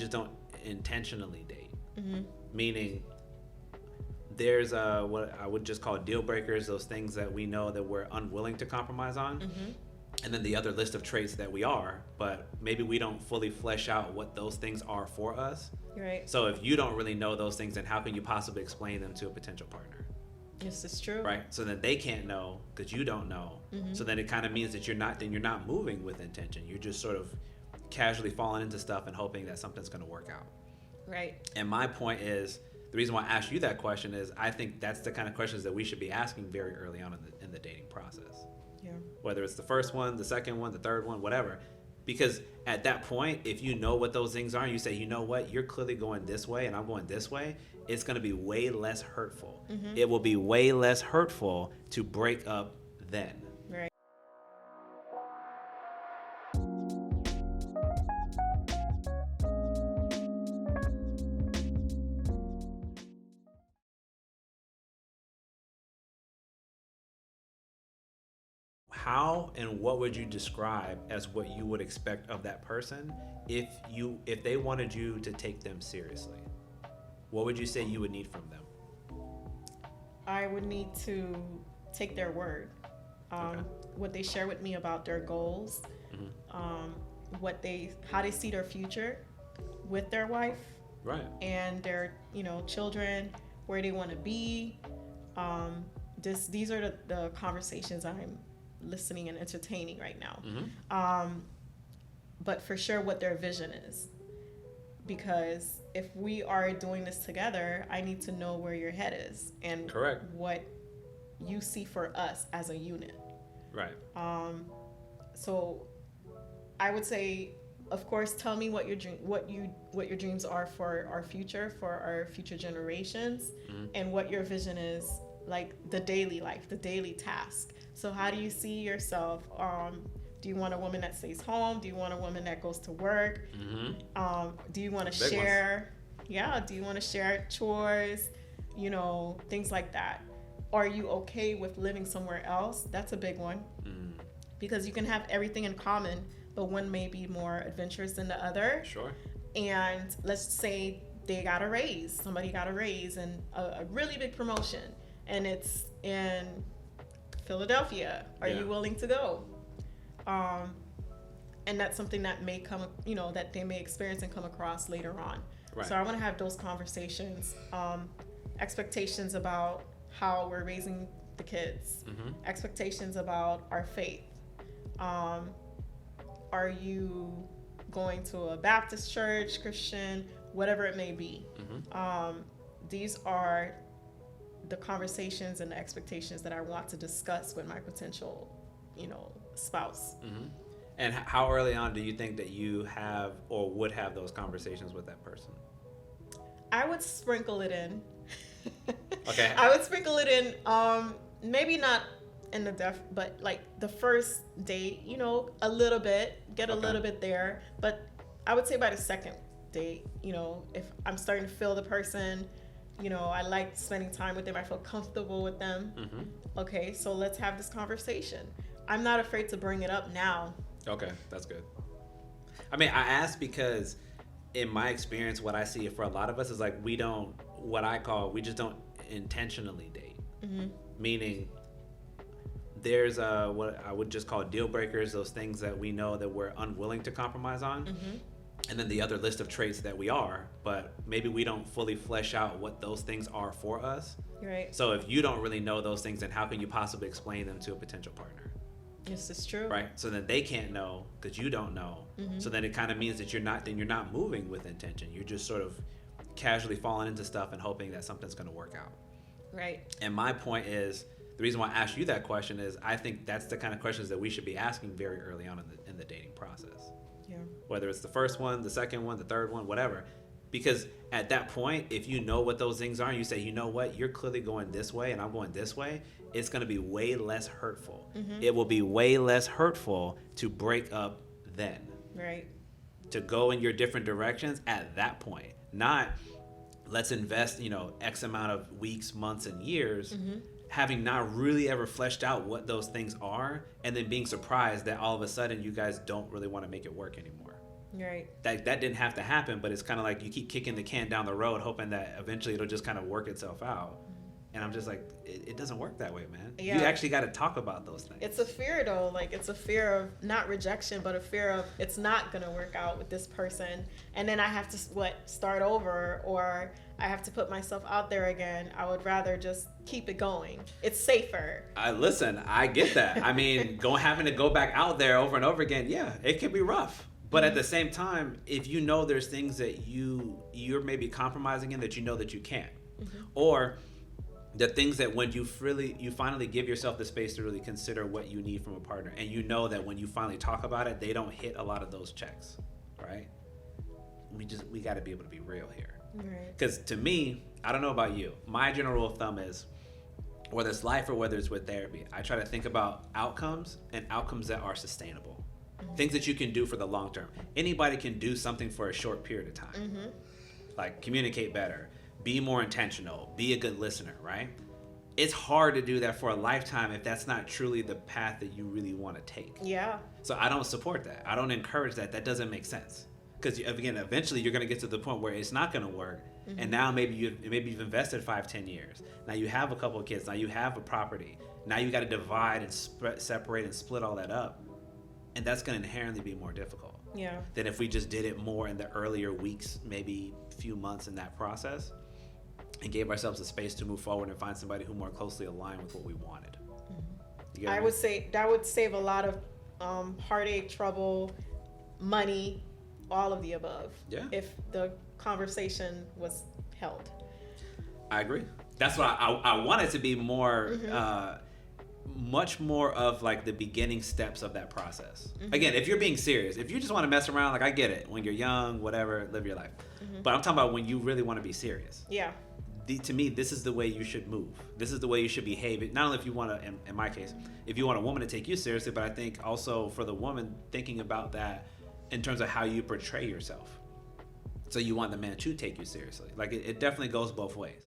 just don't intentionally date. Meaning there's what I would just call deal breakers, those things that we know that we're unwilling to compromise on. And then the other list of traits that we are, but maybe we don't fully flesh out what those things are for us. Right. So if you don't really know those things, then how can you possibly explain them to a potential partner? This is true. Right. So then they can't know because you don't know. So then it kind of means that you're not moving with intention. You're just sort of casually falling into stuff and hoping that something's going to work out. Right. And my point is, the reason why I asked you that question is I think that's the kind of questions that we should be asking very early on in the dating process. Yeah. Whether it's the first one, the second one, the third one, whatever. Because at that point, if you know what those things are, and you say, you know what, you're clearly going this way and I'm going this way, it's going to be way less hurtful. It will be way less hurtful to break up then. Right. How and what would you describe as what you would expect of that person if they wanted you to take them seriously? What would you say you would need from them? I would need to take their word. What they share with me about their goals, how they see their future with their wife, Right. and their children, where they want to be. These are the conversations I'm listening and entertaining right now. But for sure what their vision is, because if we are doing this together, I need to know where your head is and Correct. what you see for us as a unit. Right. So I would say, of course, tell me what your dreams are for our future generations, and what your vision is, like the daily life, the daily task. So how do you see yourself? Do you want a woman that stays home? Do you want a woman that goes to work? Do you want to share? Yeah. Do you want to share chores? Things like that. Are you okay with living somewhere else? That's a big one. Because you can have everything in common, but one may be more adventurous than the other. Sure. And let's say somebody got a raise and a really big promotion, and it's in Philadelphia. Are you willing to go? And that's something that may come, that they may experience and come across later on. Right. So I want to have those conversations, expectations about how we're raising the kids, expectations about our faith. Are you going to a Baptist church, Christian, whatever it may be? These are the conversations and the expectations that I want to discuss with my potential, spouse. And how early on do you think that you have or would have those conversations with that person? I would sprinkle it in. Okay. I would sprinkle it in, maybe not in the but like the first date, a little bit, get a little bit there. But I would say by the second date, if I'm starting to feel the person, I like spending time with them, I feel comfortable with them. Okay, so let's have this conversation. I'm not afraid to bring it up now. Okay, that's good. I mean, I ask because in my experience, what I see for a lot of us is like we just don't intentionally date. Meaning there's what I would just call deal breakers, those things that we know that we're unwilling to compromise on. And then the other list of traits that we are, but maybe we don't fully flesh out what those things are for us. Right. So if you don't really know those things, then how can you possibly explain them to a potential partner? This is true. Right. So then they can't know because you don't know. So then it kind of means that you're not moving with intention. You're just sort of casually falling into stuff and hoping that something's going to work out. Right. And my point is, the reason why I asked you that question is I think that's the kind of questions that we should be asking very early on in the dating process. Yeah. Whether it's the first one, the second one, the third one, whatever. Because at that point, if you know what those things are and you say, you know what, you're clearly going this way and I'm going this way, it's going to be way less hurtful. It will be way less hurtful to break up then. Right. To go in your different directions at that point. Not let's invest, X amount of weeks, months, and years having not really ever fleshed out what those things are and then being surprised that all of a sudden you guys don't really want to make it work anymore. Right. That didn't have to happen, but it's kind of like you keep kicking the can down the road, hoping that eventually it'll just kind of work itself out. And I'm just like, it doesn't work that way, man. Yeah. You actually got to talk about those things. It's a fear, though. Like, it's a fear of not rejection, but a fear of it's not going to work out with this person. And then I have to, start over, or I have to put myself out there again. I would rather just keep it going. It's safer. Listen, I get that. I mean, having to go back out there over and over again, yeah, it can be rough. But at the same time, if you know there's things that you're maybe compromising in that you know that you can't, or the things that when you finally give yourself the space to really consider what you need from a partner, and you know that when you finally talk about it, they don't hit a lot of those checks, right? We got to be able to be real here. Right. Because to me, I don't know about you, my general rule of thumb is, whether it's life or whether it's with therapy, I try to think about outcomes, and outcomes that are sustainable. Things that you can do for the long term. Anybody can do something for a short period of time. Like communicate better, be more intentional, be a good listener, right? It's hard to do that for a lifetime if that's not truly the path that you really want to take. Yeah. So I don't support that. I don't encourage that. That doesn't make sense. Because again, eventually you're going to get to the point where it's not going to work. And now maybe you've invested 5-10 years. Now you have a couple of kids. Now you have a property. Now you got to divide and separate and split all that up. And that's going to inherently be more difficult. Yeah. Than if we just did it more in the earlier weeks, maybe few months in that process, and gave ourselves a space to move forward and find somebody who more closely aligned with what we wanted. I would say that would save a lot of heartache, trouble, money, all of the above. Yeah. If the conversation was held. I agree. That's why I want it to be more, much more of like the beginning steps of that process. Again, if you're being serious, if you just want to mess around, like I get it. When you're young, whatever, live your life. But I'm talking about when you really want to be serious. Yeah. To me, this is the way you should move. This is the way you should behave. Not only if you want to, in my case, if you want a woman to take you seriously, but I think also for the woman, thinking about that in terms of how you portray yourself. So you want the man to take you seriously. Like it definitely goes both ways.